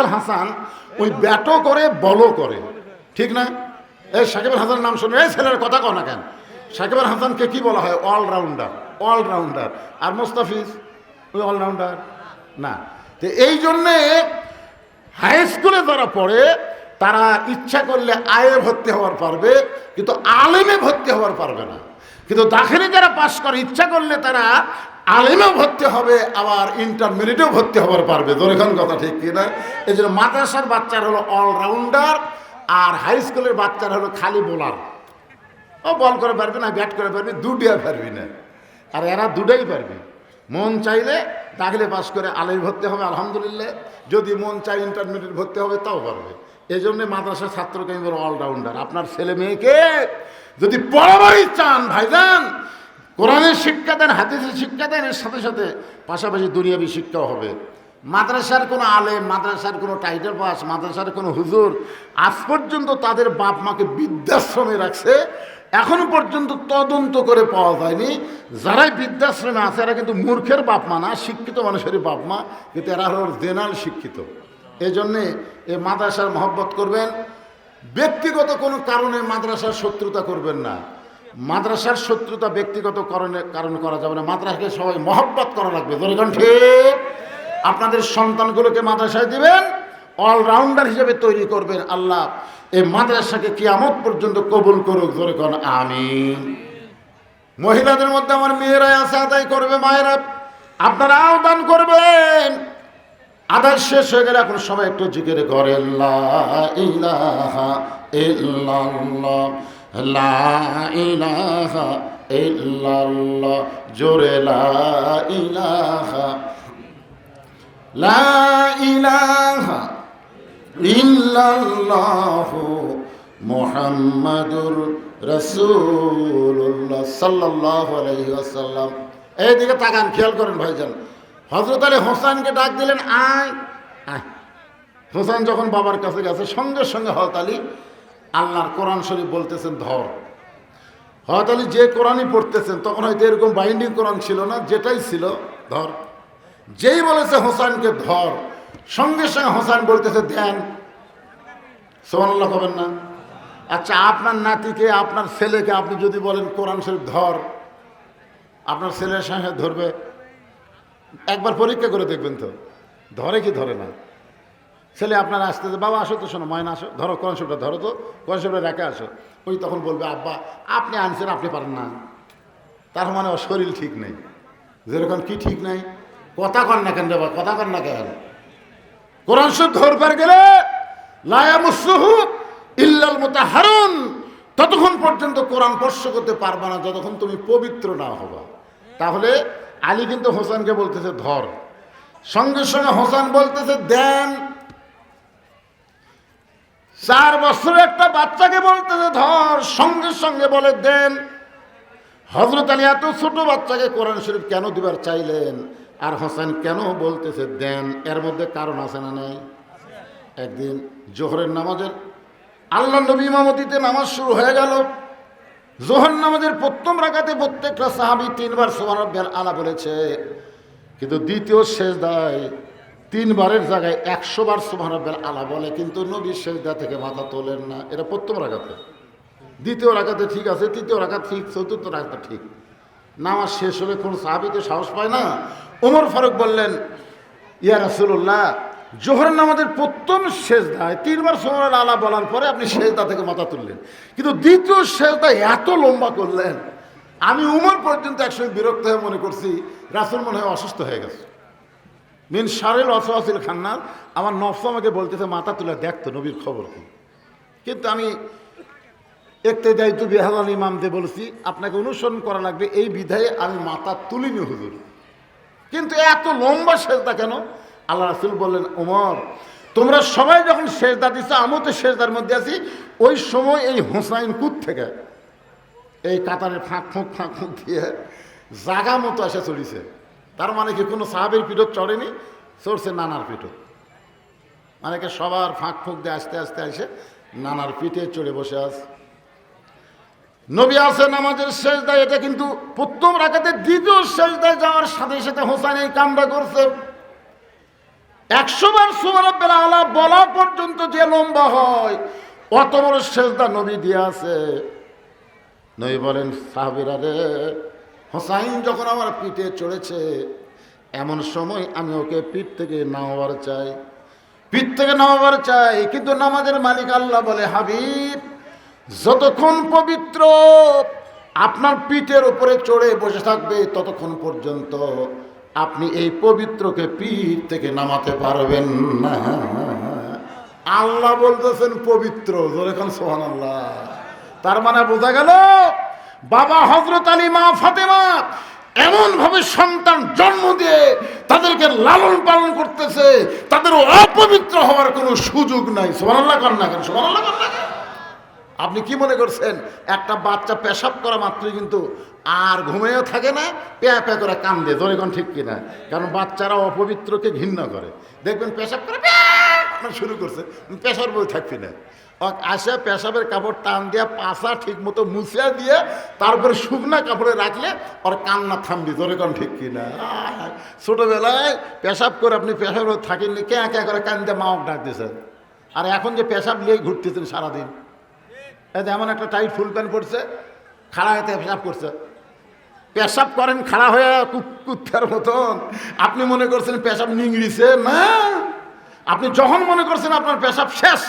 আল হাসান ওই ব্যাটও করে বলও করে, ঠিক না? এই সাকিব আল হাসানের নাম শুনে এই ছেলের কথা কও না কেন? সাকিব আল হাসানকে কি বলা হয়? Allrounder, allrounder. আর মোস্তাফিজ ওই অলরাউন্ডার না। তো এই জন্যে হাই স্কুলে যারা পড়ে তারা ইচ্ছা করলে আয়ে ভর্তি হওয়ার পারবে, কিন্তু আলেমে ভর্তি হওয়ার পারবে না। কিন্তু দাখিলে যারা পাশ করে ইচ্ছা করলে তারা আলেমেও ভর্তি হবে, আবার ইন্টারমিডিয়েটেও ভর্তি হওয়ার পারবে। দোরেখান কথা ঠিক কিনা? এই জন্য মাদ্রাসার বাচ্চারা হলো অলরাউন্ডার, আর হাই স্কুলের বাচ্চারা হলো খালি বোলার। ও বল করে পারবি না, ব্যাট করে পারবি, দুটিয়া পারবি না। আর এরা দুটাই পারবি। মন চাইলে দাখিলে পাশ করে আলেম ভর্তি হবে, আলহামদুলিল্লাহ। যদি মন চাই ইন্টারমিডিয়েট ভর্তি হবে, তাও পারবে। এই জন্য মাদ্রাসার ছাত্রকে আমি বলো অলরাউন্ডার। আপনার ছেলে মেয়েকে যদি পড়াবারই চান ভাইজান, কোরআনের শিক্ষা দেন, হাদিসের শিক্ষা দেন, এর সাথে সাথে পাশাপাশি দুনিয়াবী শিক্ষাও হবে। মাদ্রাসার কোনো আলেম, মাদ্রাসার কোনো টাইটেল পাস, মাদ্রাসার কোনো হুজুর আজ পর্যন্ত তাদের বাপ মাকে বৃদ্ধাশ্রমে রাখছে, এখনো পর্যন্ত তদন্ত করে পাওয়া যায়নি। যারাই বৃদ্ধাশ্রমে আছে এরা কিন্তু মূর্খের বাপ মা না, শিক্ষিত মানুষেরই বাপ মা, কিন্তু এরা হল জেনারেল শিক্ষিত। এই জন্যে এই মাদ্রাসার মহব্বত করবেন। ব্যক্তিগত কোনো কারণে মাদ্রাসার শত্রুতা করবেন না। মাদ্রাসার শত্রুতা ব্যক্তিগত কারণে করা যাবে না। মাদ্রাসাকে সবাই মহব্বত করা লাগবে। ধরেন ঠিক আপনাদের সন্তানগুলোকে মাদ্রাসায় দিবেন, অলরাউন্ডার হিসেবে তৈরি করবেন। আল্লাহ এই মাদ্রাসাকে কিয়ামত পর্যন্ত কবুল করুক। ধরে কোন আমিন। মহিলাদের মধ্যে আমার মেয়েরাই আছে, আদায় করবে। মায়েরা আপনারাও দান করবেন। আদায় শেষ হয়ে গেলে এখন সবাই একটু জিকির করে লা ইলাহা ইল্লাল্লাহ, লা ইলাহা ইল্লাল্লাহ, জোরে লা ইলাহা, লা ইলাহা ইল্লাল্লাহু মুহাম্মাদুর রাসূলুল্লাহ সাল্লাল্লাহু আলাইহি ওয়াসাল্লাম। এইদিকে তাকান, খেয়াল করেন ভাইজান। হযরত আলী হোসেনকে ডাক দিলেন, আয় আয়। হোসেন যখন বাবার কাছে গেছে, সঙ্গে সঙ্গে হযরত আলী আল্লাহর কোরআন শরীফ বলতেছেন ধর। হযরত আলী যে কোরআনই পড়তেছেন, তখন হয়তো এরকম বাইন্ডিং কোরআন ছিল না, যেটাই ছিল ধর। যেই বলেছে হোসেনকে ধর, সঙ্গে সঙ্গে হোসেন বলতেছে দেন। সুবহানাল্লাহ করবেন না? আচ্ছা, আপনার নাতিকে, আপনার ছেলেকে আপনি যদি বলেন কোরআন শরীফ ধর, আপনার ছেলের সঙ্গে ধরবে? একবার পরীক্ষা করে দেখবেন তো, ধরে কি ধরে না। ছেলে আপনার আসতেছে, বাবা আসো তো, শোনো ময়না আসো, ধরো কোরআন শরীফটা ধরো তো, কোরআন শরীফটা রেখে আসো। ওই তখন বলবে আব্বা আপনি আনছেন, আপনি পারেন না। তার মানে ওর শরীর ঠিক নেই। যেরকম কি ঠিক নাই? কথা কন না কেন রে বাবা, কথা কন না কেন? কোরআন শরীফ ধরবার গেলে লা ইয়ামাসসুহু ইল্লাল মুতাহহারুন, ততক্ষণ পর্যন্ত কোরআন স্পর্শ করতে পারবা না যতক্ষণ তুমি পবিত্র না হবা। তাহলে আলী কিন্তু হোসেনকে বলতেছে ধর, সঙ্গে সঙ্গে হোসেন বলতেছে দেন। 4 বছরের একটা বাচ্চাকে বলতেছে ধর, সঙ্গে সঙ্গে বলে দেন। হযরত আলী এত ছোট বাচ্চাকে কোরআন শরীফ কেন দিবার চাইলেন, আর হোসেন কেন বলতেছে দেন? এর মধ্যে কারণ আছে না নাই? একদিন জোহরের নামাজের, আল্লাহ নবী ইমামতিতে নামাজ শুরু হয়ে গেল। জোহর নামাজের প্রথম রাকাতে প্রত্যেকটা সাহাবী 3 বার সুবহানাল্লাহিল আলা বলেছে, কিন্তু দ্বিতীয় সেজদায় 3 বারের জায়গায় 100 বার সুবহানাল্লাহিল আলা বলে, কিন্তু নবী সেজদা থেকে মাথা তোলেন না। এটা প্রথম রাকাতে। দ্বিতীয় রাকাতে ঠিক আছে, তৃতীয় রাকাত ঠিক, চতুর্থ রাকাত ঠিক। নামাজ শেষ হলে কোন সাহাবীতে সাহস পায় না। ওমর ফারুক বললেন, ইয়া রাসূলুল্লাহ, জোহরের নামাজের প্রথম সেজদায় 3 বার সুবহানাল্লাহ আলা বলার পরে আপনি সেজদা থেকে মাথা তুললেন, কিন্তু দ্বিতীয় সেজদা এত লম্বা করলেন, আমি উমর পর্যন্ত একসময় বিরক্ত হয়ে মনে করছি রাসূল মনে হয় অসুস্থ হয়ে গেছে। মিন শারিল ওয়াসওয়াসিল খান্নাস, আমার নফস আমাকে বলতেছে মাথা তুলে দেখতো নবীর খবর কি। কিন্তু আমি ইক্তেদাইতু বিহাযাল ইমামদের বলছি আপনাকে অনুসরণ করা লাগবে, এই বিধায়ে আমি মাথা তুলিনি হুজুর। কিন্তু এত লম্বা সেজদা কেন? আল্লাহ রাসূল বললেন, ওমর তোমরা সবাই যখন সেজদা দিচ্ছ, আমিও তো সেজদার মধ্যে আছি, ওই সময় এই হোসাইন কুত থেকে এই কাতারের ফাঁক ফুঁক দিয়ে জাগা মতো এসে চড়িছে। তার মানে কি কোনো সাহাবীর পিঠত চড়েনি, চড়ছে নানার পিঠত। মানে কি সবার ফাঁক ফুঁক দিয়ে আস্তে আস্তে এসে নানার পিঠে চড়ে বসে আছে। নবী আছে নামাজের সেজদায়, এটা কিন্তু প্রথম রাকাতে। দ্বিতীয় সেজদায় যাওয়ার সাথে সাথে হোসেন এই কামটা করছে। 100 বার সুবহানাল্লাহ আলা বলা পর্যন্ত যে লম্বা হয়, অত বড় সেজদা নবী দিয়ে আছে। নবী বলেন, সাহাবীরা রে, হোসাইন যখন আমার পিঠে চড়েছে, এমন সময় আমি ওকে পিঠ থেকে নামাবার চাই, পিঠ থেকে নামাবার চাই। কিন্তু নামাজের মালিক আল্লাহ বলে, হাবিব, যতক্ষণ পবিত্র আপনার পিঠের উপরে চড়ে বসে থাকবে, ততক্ষণ পর্যন্ত আপনি এই পবিত্রকে পিঠ থেকে নামাতে পারবেন না। আল্লাহ বলতেছেন পবিত্র, যখন সুবহানাল্লাহ। তার মানে বোঝা গেল, বাবা হযরত আলী, মা ফাতেমা এমন ভাবে সন্তান জন্ম দিয়ে তাদেরকে লালন পালন করতেছে, তাদের অপবিত্র হওয়ার কোনো সুযোগ নাই। সুবহানাল্লাহ কর না কেন, সুবহানাল্লাহ কর না কেন? আপনি কি মনে করছেন একটা বাচ্চা পেশাব করা মাত্রই কিন্তু আর ঘুমিয়েও থাকে না, প্যা প্যা করে কান্দে? জোরে কোন ঠিক কিনা? কারণ বাচ্চারা অপবিত্রকে ঘৃণা করে। দেখবেন পেশাব করে শুরু করছে, পেশার বই থাকবি না, আসে পেশাবের কাপড় টান দিয়ে পাশা ঠিক মতো মুছিয়া দিয়ে তারপরে শুকনা কাপড়ে রাখলে ওর কান্না থামবি। জোরে কোন ঠিক কিনা? ছোটবেলায় পেশাব করে আপনি পেশাব থাকেননি, কে কে করে কান্দে মাও ডাক দিয়েছেন, আর এখন যে পেশাব নিয়ে ঘুরতেছেন সারাদিন, এমন একটা টাইট ফুল প্যান্ট পড়ছে, খাড়া হয়ে পেশাব করছে, পেশাব করেন খাড়া হয়ে কুত্তার মতন। আপনি মনে করছেন পেশাব নিংড়িছে না, আপনি যখন মনে করছেন আপনার পেশাব শেষ,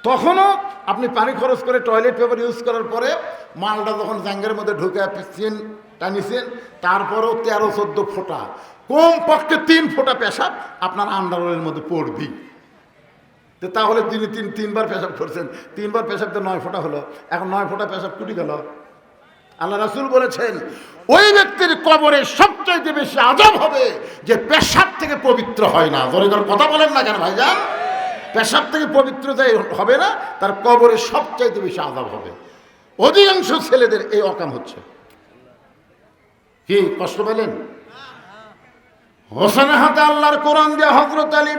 তখনও আপনি পানি খরচ করে টয়লেট পেপার ইউজ করার পরে মালটা যখন জাঙ্গের মধ্যে ঢুকে পিছিয়েন টানিছেন, তারপরেও 13-14 ফোঁটা, কমপক্ষে 3 ফোঁটা পেশাব আপনার আন্ডারওয়্যারের মধ্যে পড়বি। তাহলে তিনি তিনবার পেশাব করছেন, 3 বার পেশাব তো 9 ফোঁটা হলো, এখন 9 ফোঁটা পেশাব কুটি গেল। আল্লাহ রাসূল বলেছেন, ওই ব্যক্তির কবরে সবচাইতে বেশি আযাব হবে যে পেশাব থেকে পবিত্র হয় না। জোরে করে কথা বলেন না কেন ভাইজান? পেশাব থেকে পবিত্র যাই হবে না, তার কবরে সবচাইতে বেশি আযাব হবে। অধিকাংশ ছেলেদের এই অকাম হচ্ছে। কি কষ্ট পেলেন? হোসেনের হাতে আল্লাহর কোরআন দিয়ে হযরত আলী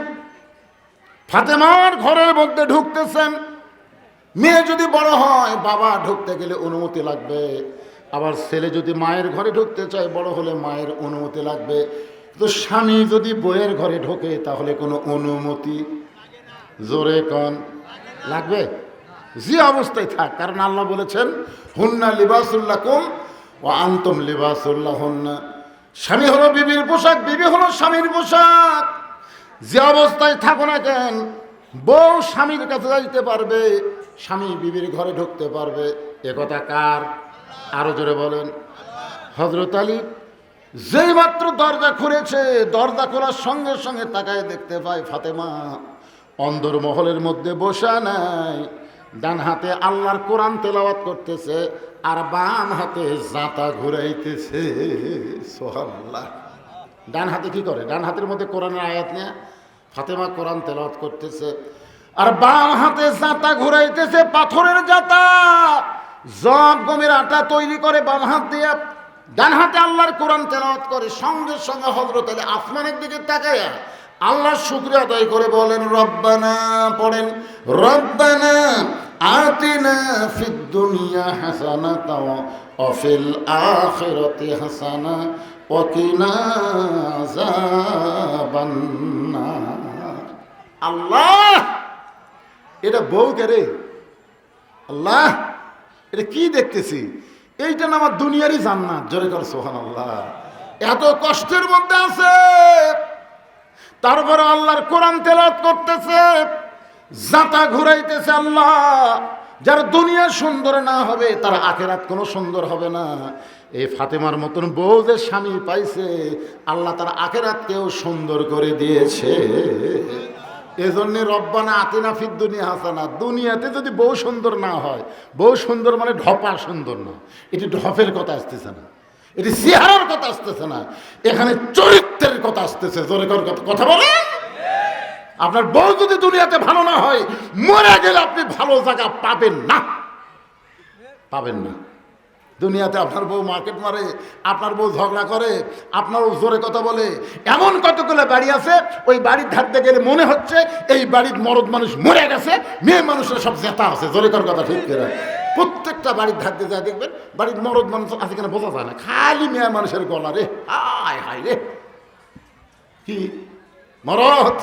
ফাতেমার ঘরের মধ্যে ঢুকতেছেন। মেয়ে যদি বড় হয়, বাবা ঢুকতে গেলে অনুমতি লাগবে, আবার ছেলে যদি মায়ের ঘরে ঢুকতে চায়, বড় হলে মায়ের অনুমতি লাগবে। তো স্বামী যদি বইয়ের ঘরে ঢোকে, তাহলে কোনো অনুমতি জোরে কন লাগবে? যে অবস্থায় থাক, কারণ আল্লাহ বলেছেন, হুন্না লিবাসুল লাকুম ওয়া আনতুম লিবাসুল লাহুন্না। স্বামী হলো বিবির পোশাক, বিবি হলো স্বামীর পোশাক। যে অবস্থায় থাকো না কেন, বউ স্বামীর কাছে যাইতে পারবে, স্বামী বিবির ঘরে ঢুকতে পারবে। একথা কার? আরো জোরে বলেন। হযরত আলী যেই মাত্র দরজা খুলেছে, দরজা খোলার সঙ্গে সঙ্গে তাকায় দেখতে পায় ফাতেমা অন্দর মহলের মধ্যে বসা নাই, ডান হাতে আল্লাহর কোরআন তেলাওয়াত করতেছে, আর বাম হাতে জাঁতা ঘুরাইতেছে। সুবহানাল্লাহ। ডান হাতে কি করে? ডান হাতের মধ্যে কোরআনের আয়াত নিয়ে ফাতেমা কোরআন তেলাওয়াত করতেছে, আর বাম হাতে জাঁতা ঘুরাইতেছে, পাথরের জাঁতা। জব গমের আটা তৈরি করে বাম হাত দিয়ে, ডান হাতে আল্লাহর কোরআন তেলাওয়াত করে। সঙ্গে সঙ্গে হযরত আলী আসমানের দিকে তাকায়া আল্লাহর শুকরিয়া আদায় করে বলেন, রব্বানা, পড়েন, রব্বানা আতিনা ফিদ দুনিয়া হাসানাতাও ওয়া ফিল আখিরাতি হাসানা ওয়া কিনা আযাবান নার। আল্লাহ, এটা বউ কে রে? আল্লাহ, এটা কি দেখতেছি? এইটা না আমার দুনিয়ারই জান্নাত। জোরে কর সুবহানাল্লাহ। এত কষ্টের মধ্যে আছে, তারপরে আল্লাহর কোরআন তেলাওয়াত করতেছে, জাঁতা ঘুরাইতেছে। আল্লাহ, যার দুনিয়া সুন্দর না হবে, তার আখিরাত কোনো সুন্দর হবে না। এই ফাতেমার মতন বউ যে স্বামী পাইছে, আল্লাহ তার আখিরাতকেও সুন্দর করে দিয়েছে। এজন্যে রব্বানা আতিনা ফিদ দুনিয়া হাসানা। দুনিয়াতে যদি বউ সুন্দর না হয়, বউ সুন্দর মানে ঢপা সুন্দর না, এটি ঢপের কথা আসতেছে না, এটি চেহারার কথা আসতেছে না, এখানে চরিত্রের কথা আসতেছে। জোরে কথা বলে। আপনার বউ যদি দুনিয়াতে ভালো না হয়, মরে গেলে আপনি ভালো জায়গা পাবেন না, পাবেন না। দুনিয়াতে আপনার বউ মার্কেট মারে, আপনার বউ ঝগড়া করে, আপনারও জোরে কথা বলে। এমন কতগুলো বাড়ি আছে, ওই বাড়ির ধারতে গেলে মনে হচ্ছে এই বাড়ির মরদ মানুষ মরে গেছে, মেয়ে মানুষের সব জেতা আছে। জোরে কথা ঠিক করে। প্রত্যেকটা বাড়ির ধারতে যায় দেখবেন, বাড়ির মরদ মানুষ আছে কিনা বোঝা যায় না, খালি মেয়ে মানুষের গলা রে, হায় হায় রে, কি মরদ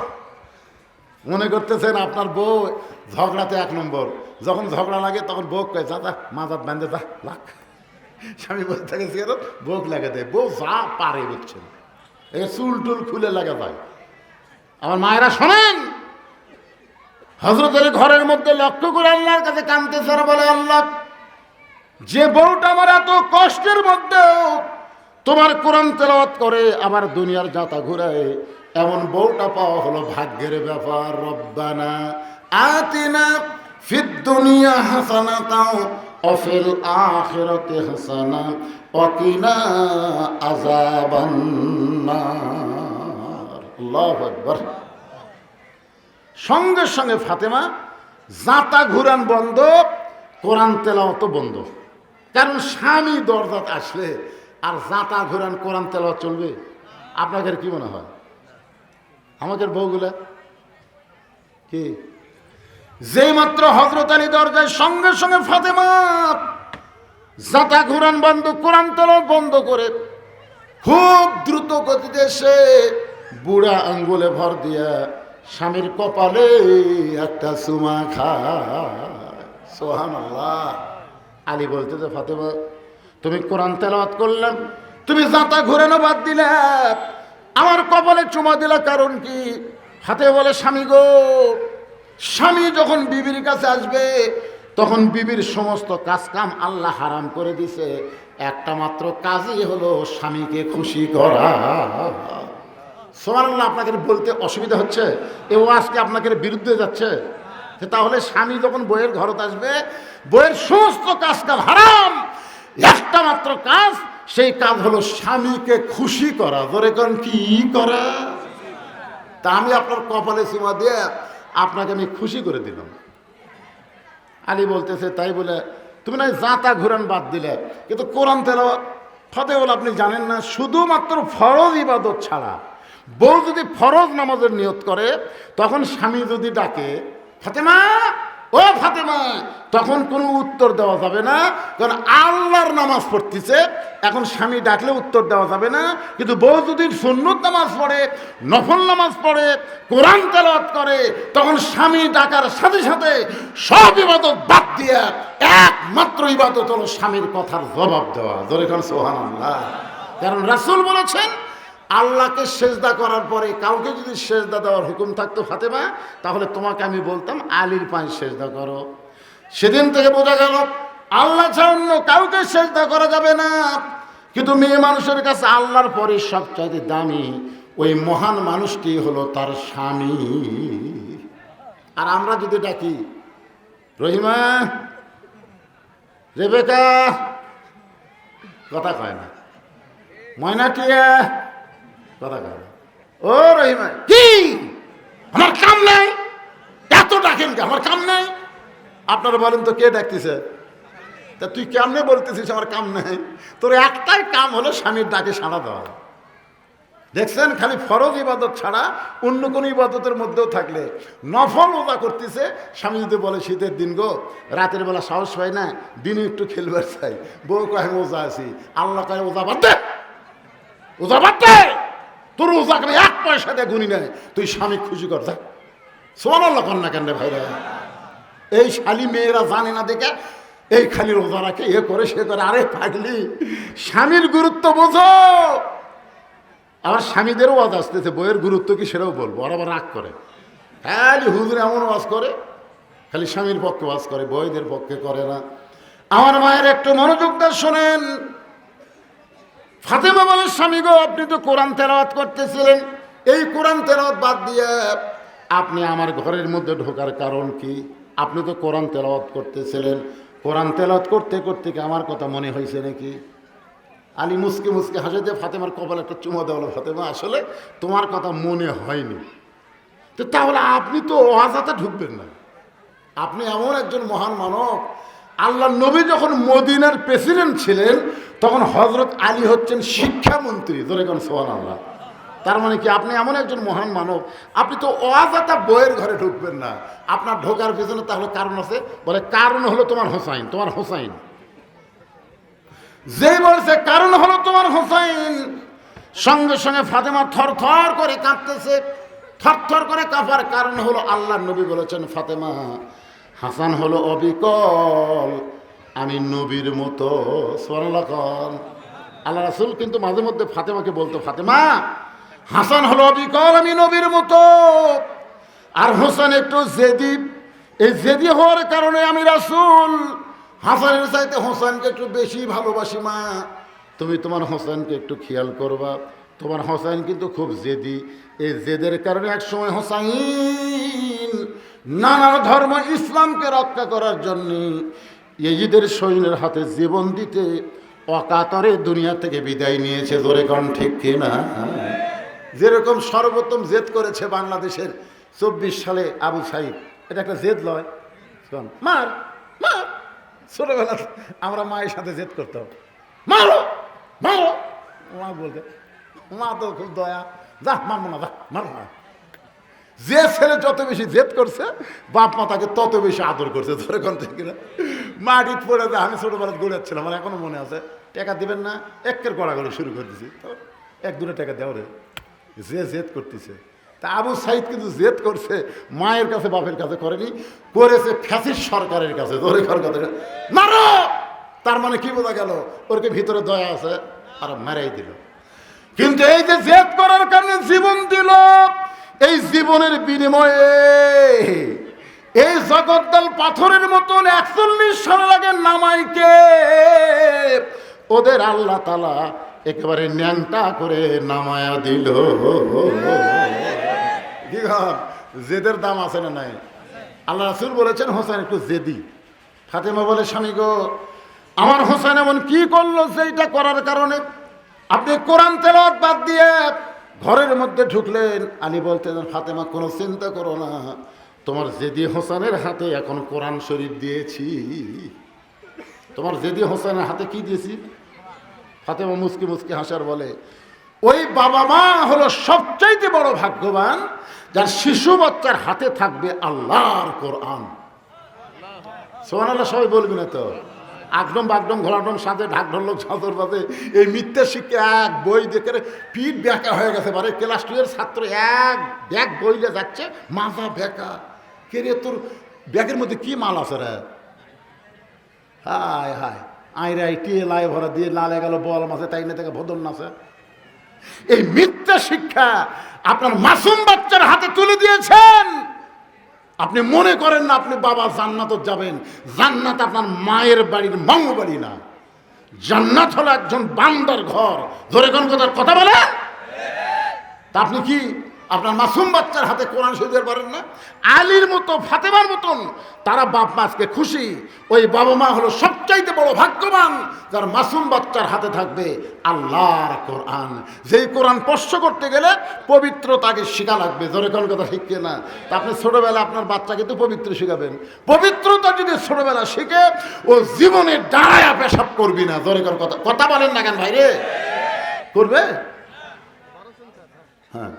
মনে করতেছেন আপনার বউ ঝগড়াতে এক নম্বর, যখন ঝগড়া লাগে তখন বউ কয়ে যা মাজাত বান্ধে যা লাখ, স্বামী বসে থাকে সিগারেট বউ লাগে দেয়, বউ যা পারে বুঝছেন, এই চুল টুল খুলে লাগা যায়। আমার মায়েরা শোনেন, হযরত আলী ঘরের মধ্যে লক্ষ্য করে আল্লাহর কাছে কাঁদতেছে আর বলে, আল্লাহ, যে বউটা আমার এত কষ্টের মধ্যেও তোমার কোরআন তেলাওয়াত করে আবার দুনিয়ার যাতা ঘুরায়, এমন বউটা পাওয়া হলো ভাগ্যের ব্যাপার। রব্বানা আতিনা ফিদ দুনিয়া হাসানাতাও ওয়া ফিল আখিরাতি হাসানা ওয়া কিনা আযাবান নার। আল্লাহু আকবার। সঙ্গে সঙ্গে ফাতেমা যাতা ঘুরান বন্ধ, কোরআন তেলাওয়াত বন্ধ। কারণ স্বামী দরজাত আসলে আর যাতা ঘুরান কোরআন তেলাওয়াত চলবে? আপনাদের কি মনে হয়? আমাদের বউগুলা কি যেই মাত্র হযরত আলী দরজায়, সঙ্গে সঙ্গে ফাতেমা যাতা ঘুরান বন্ধ, কোরআন তেলাওয়াত বন্ধ করে খুব দ্রুত গতিতে এসে বুড়া আঙ্গুলে ভর দিয়া স্বামীর কপালে একটা চুমা খায়। সুবহানাল্লাহ। আলী বলতেছে, ফাতেমা তুমি কোরআন তেলাওয়াত করলাম, তুমি যাতা ঘুরানো বাদ দিলে, আমার কপালে চুমা দিলা, কারণ কি? ফাতেমা বলে, স্বামী গো, স্বামী যখন বিবির কাছে আসবে তখন বিবির সমস্ত কাজ কাম আল্লাহ হারাম করে দিছে, একটা মাত্র কাজই হলো স্বামীকে খুশি করা। সুবহানাল্লাহ। আপনাকে বলতে অসুবিধা হচ্ছে, এ আজকে আপনাকে বিরুদ্ধে যাচ্ছে। তাহলে স্বামী যখন বইয়ের ঘরত আসবে, বইয়ের সমস্ত কাজ কাম হারাম, একটা মাত্র কাজ, সেই কাজ হলো স্বামীকে খুশি করা। ধরে কোন কি করা? তা আমি আপনার কপালে চুমা দিয়ে আপনাকে আমি খুশি করে দিলাম। আলী বলতেছে, তাই বলে তুমি না যাতা ঘুরান বাদ দিলে, কিন্তু কোরআন তেলাওয়াত ফাতেমা আপনি জানেন না, শুধুমাত্র ফরজ ইবাদত ছাড়া বউ যদি ফরজ নামাজের নিয়ত করে, তখন স্বামী যদি ডাকে, ফাতেমা ও ফাতেমা, তখন কোনো উত্তর দেওয়া যাবে না, কারণ আল্লাহর নামাজ পড়তেছে। এখন স্বামী ডাকলে উত্তর দেওয়া যাবে না। কিন্তু বউ যদি সুন্নত নামাজ পড়ে, নফল নামাজ পড়ে, কোরআন তেলাওয়াত করে, তখন স্বামী ডাকার সাথে সাথে সব ইবাদত বাদ দিয়ে একমাত্র ইবাদত হলো স্বামীর কথার জবাব দেওয়া। জোরে কারণ সুবহানাল্লাহ। কারণ রাসূল বলেছেন, আল্লাহকে সেজদা করার পরে কাউকে যদি সেজদা দেওয়ার হুকুম থাকতো ফাতেমা, তাহলে তোমাকে আমি বলতাম আলীর পায়ে সেজদা করো। সেদিন থেকে বোঝা গেল আল্লাহ ছাড়া অন্য কাউকে সেজদা করা যাবে না। কিন্তু মেয়ে মানুষের কাছে আল্লাহর পরে সবচাইতে দামি ওই মহান মানুষটি হলো তার স্বামী। আর আমরা যদি ডাকি, রহিমা, রেবেকা, কথা কয় না, ময়নাটিয়া, কথা কয় না, ও রহিমা, কি আমার কাম নাই, এত ডাকেন কি? আমার কাম নাই। আপনারা বলেন তো, কে ডাকতেছে? তা তুই কেমনে বলতেছিস আমার কাম নাই? তোর একটাই কাম হলো স্বামীর ডাকে সাড়া দেওয়া। দেখছেন, খালি ফরজ ইবাদত ছাড়া অন্য কোনো ইবাদতের মধ্যেও থাকলে নফল ওজা করতেছে, স্বামী যদি বলে শীতের দিন গো, রাতের বেলা সাহস পাই না, দিনে একটু খেলবার চাই, বউ কয় আমি ওজা আছি, আল্লাহ কয় ওজা বাদ দে, ওজা বাদ দে, তোর ওজা করে এক পয়সা দিয়ে গুনি নেয়, তুই স্বামী খুশি কর যা। সুবহানাল্লাহ কর না কেন ভাইরা? এই শালি মেয়েরা জানে না দেখে এই খালি রোজা রাখে, এ করে সে করে। আরে পাগলি, স্বামীর গুরুত্ব বোঝো। আবার স্বামীদেরও ওয়াজ আসতেছে, বইয়ের গুরুত্ব কি সেটাও বলবো। আর আবার রাগ করে, খালি হুজুর এমন ওয়াজ করে, খালি স্বামীর পক্ষে ওয়াজ করে, বইদের পক্ষে করে না। আমার মায়ের একটু মনোযোগ দিয়ে শোনেন। ফাতেমা বলে, স্বামী গো, আপনি তো কোরআন তেলাওয়াত করতেছিলেন, এই কোরআন তেলাওয়াত বাদ দিয়ে আপনি আমার ঘরের মধ্যে ঢোকার কারণ কি? আপনি তো কোরআন তেলাওয়াত করতেছিলেন, কোরআন তেলাওয়াত করতে করতে কি আমার কথা মনে হয়েছে নাকি? আলী মুসকে মুসকে হাসে দিয়ে ফাতেমার কপালে একটা চুমা দেওয়ালো, ফাতেমা আসলে তোমার কথা মনে হয়নি। তো তাহলে আপনি তো ওয়াজাতে ঢুকবেন না। আপনি এমন একজন মহান মানব, আল্লাহ নবী যখন মদিনার প্রেসিডেন্ট ছিলেন, তখন হযরত আলী হচ্ছেন শিক্ষামন্ত্রী। ধরে কোন সুবহানাল্লাহ। তার মানে কি, আপনি এমন একজন মহান মানব, আপনি তো ওয়াজাতা বইয়ের ঘরে ঢুকবেন না। আপনার ঢোকার পেছনে তাহলে কারণ আছে। বলে, কারণ হলো তোমার হোসাইন, তোমার হোসাইন। যেই বলছে কারণ হলো তোমার হোসাইন, সঙ্গে সঙ্গে ফাতেমা থর থর করে কাঁদতেছে। থরথর করে কাঁপার কারণ হলো আল্লাহর নবী বলেছেন, ফাতেমা, হাসান হলো অবিকল, আমি নবীর মতো। সুবহানাল্লাহ। আল্লাহ রাসূল কিন্তু মাঝে মধ্যে ফাতেমাকে বলতো, ফাতেমা, হাসান হলো অবিকল, আমি নবীর মতো। আর হোসেন একটু জেদি, এই জেদি হওয়ার কারণে আমি রাসূল হাসানের চাইতে হোসেনকে একটু বেশি ভালোবাসি। মা, তুমি তোমার হোসেনকে একটু খেয়াল করবা, তোমার হোসেন কিন্তু খুব জেদি। এই জেদের কারণে এক সময় হোসাইন নানা ধর্ম ইসলামকে রক্ষা করার জন্য ইয়েজিদের সৈন্যের হাতে জীবন দিতে অকাতরে দুনিয়া থেকে বিদায় নিয়েছে। জোরে কোন ঠিক কিনা? যেরকম সর্বপ্রথম জেদ করেছে বাংলাদেশের 24 সালে আবু সাইদ, এটা একটা জেদ লয়। মার মার, ছোটবেলা আমরা মায়ের সাথে জেদ করতাম, মারো মারো, মা বলতে, মা তো খুব দয়া, যা মারবো না, যা মারবো না। যে ছেলে যত বেশি জেদ করছে, বাপ মা তাকে তত বেশি আদর করছে। ধরে কোন থেকে না, মাটির পড়ে যায়। আমি ছোটবেলা গড়াচ্ছিলাম, আমার এখনো মনে আছে, টাকা দিবেন না, একের গড়াগড়ি শুরু করে দিছি, তো 1-2 টাকা দেওয়া রে, যে জেদ করতেছে। তা আবু সাইদ কিন্তু জেদ করছে মায়ের কাছে, বাপের কাছে করেনি, করেছে ফ্যাসিস্ট সরকারের কাছে। ধরে কথা মারো, তার মানে কি বোঝা গেল, ওরকে ভিতরে দয়া আছে, আর মারাই দিল। কিন্তু এই যে জেদ করার কারণে জীবন দিল, এই জীবনের বিনিময়ে এই জগদ্দল পাথরের মতন 41 সাল আগে নামাইকে ওদের আল্লাহ তাআলা একেবারে ন্যাংটা করে নামায়া দিল। কি জেদের দাম আছে না নাই? আল্লাহ রাসূল বলেছেন, হোসেন একটু জেদি। ফাতেমা বলে, স্বামী গো, আমার হোসেন এমন কি করলো যেটা করার কারণে আপনি কোরআন তেলাওয়াত বাদ দিয়ে ঘরের মধ্যে ঢুকলেন? আলী বলতেন, ফাতেমা, কোনো চিন্তা করো না, তোমার জেদি হোসেনের হাতে এখন কোরআন শরীফ দিয়েছি। তোমার জেদি হোসেনের হাতে কি দিয়েছি? ফাতেমা মুস্কি মুস্কি হাসার বলে, ওই বাবা মা হলো সবচাইতে বড় ভাগ্যবান, যার শিশু বাচ্চার হাতে থাকবে আল্লাহর কোরআন। সুবহানাল্লাহ। সবাই বলবি না তো? আগডম বাগডম ঘোড়াডম সাথে ঢাক ঢোলক ঝাঁঝর বাজে, এই মিথ্যা শিক্ষা এক বই দেখে পিঠ ব্যাকা হয়ে গেছে। বারে ক্লাস 2 এর ছাত্র এক ব্যাগ বইলে যাচ্ছে, মাজা ব্যাকা। কে রে, তোর ব্যাগের মধ্যে কি মাল আছে রে? হায় হায়, আইরাই টিয়ে লাই ভরা দিয়ে লালে গেল বল মাছে, তাই না থেকে ভদন নাছে। এই মিথ্যা শিক্ষা আপনার মাসুম বাচ্চার হাতে তুলে দিয়েছেন। আপনি মনে করেন না আপনি বাবা জান্নাত যাবেন। জান্নাত আপনার মায়ের বাড়ির মঙ্গ বাড়ি না, জান্নাত হলো একজন বান্দার ঘর। ধরে কোন কথা বলে? তা আপনি কি আপনার মাসুম বাচ্চার হাতে কোরআন শরীফ পারেন না? আলীর মতো, ফাতেমার মতন তারা বাপ মা আজকে খুশি। ওই বাবা মা হলো সবচাইতে বড় ভাগ্যবান, যার মাসুম বাচ্চার হাতে থাকবে আল্লাহর কোরআন। যেই কোরআন স্পর্শ করতে গেলে পবিত্রতাকে শিখা লাগবে। ধরে কোন কথা ঠিক না? তা আপনি ছোটবেলা আপনার বাচ্চাকে তো পবিত্র শিখাবেন। পবিত্রতা যদি ছোটবেলা শিখে, ও জীবনে দাঁড়ায়া পেশাব করবি না। ধরে কোন কথা বলেন না কেন ভাইরে? করবে? হ্যাঁ।